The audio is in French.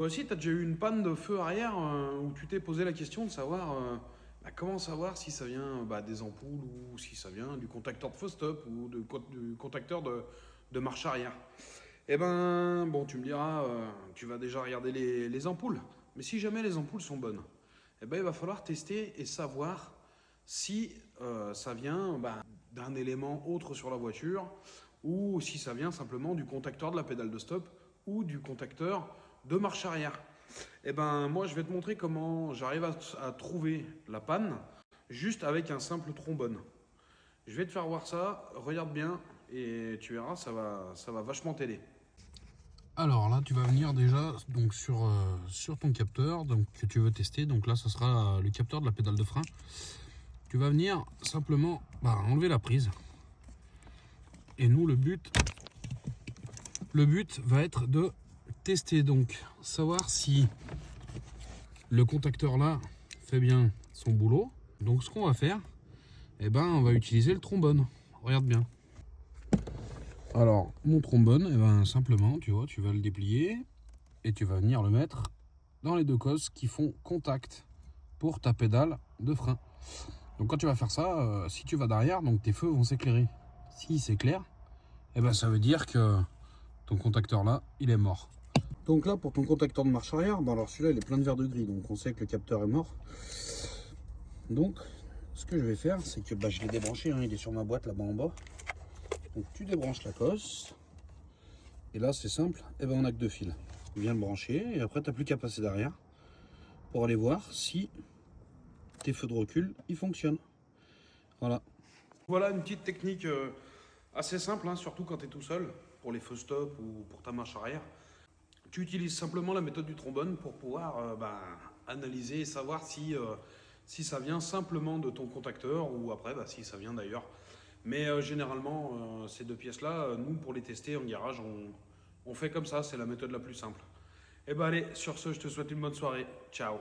Toi aussi, tu as déjà eu une panne de feu arrière où tu t'es posé la question de savoir comment savoir si ça vient des ampoules ou si ça vient du contacteur de feu stop ou du contacteur de marche arrière. Eh ben, bon, tu me diras, tu vas déjà regarder les ampoules. Mais si jamais les ampoules sont bonnes, eh ben, il va falloir tester et savoir si ça vient d'un élément autre sur la voiture ou si ça vient simplement du contacteur de la pédale de stop ou du contacteur de marche arrière. Eh ben, moi, je vais te montrer comment j'arrive à trouver la panne juste avec un simple trombone. Je vais te faire voir ça, regarde bien et tu verras, ça va vachement t'aider. Alors là, tu vas venir déjà donc sur ton capteur donc, que tu veux tester. Donc là, ce sera le capteur de la pédale de frein. Tu vas venir simplement enlever la prise. Et nous, le but va être de tester, donc savoir si le contacteur là fait bien son boulot. Donc ce qu'on va faire, on va utiliser le trombone. Regarde bien. Alors, mon trombone, simplement, tu vois, tu vas le déplier et tu vas venir le mettre dans les deux cosses qui font contact pour ta pédale de frein. Donc quand tu vas faire ça, si tu vas derrière, donc tes feux vont s'éclairer. S'il s'éclaire, ça veut dire que ton contacteur là, il est mort. Donc là, pour ton contacteur de marche arrière, alors celui-là, il est plein de verre de gris, donc on sait que le capteur est mort. Donc, ce que je vais faire, c'est que je l'ai débranché, il est sur ma boîte là-bas en bas. Donc tu débranches la cosse. Et là, c'est simple, on a que deux fils. Tu viens le brancher et après, tu n'as plus qu'à passer derrière pour aller voir si tes feux de recul, ils fonctionnent. Voilà. Voilà une petite technique assez simple, surtout quand tu es tout seul, pour les feux stop ou pour ta marche arrière. Tu utilises simplement la méthode du trombone pour pouvoir analyser et savoir si ça vient simplement de ton contacteur ou après si ça vient d'ailleurs. Mais généralement, ces deux pièces-là, nous, pour les tester en garage, on fait comme ça, c'est la méthode la plus simple. Et allez, sur ce, je te souhaite une bonne soirée. Ciao.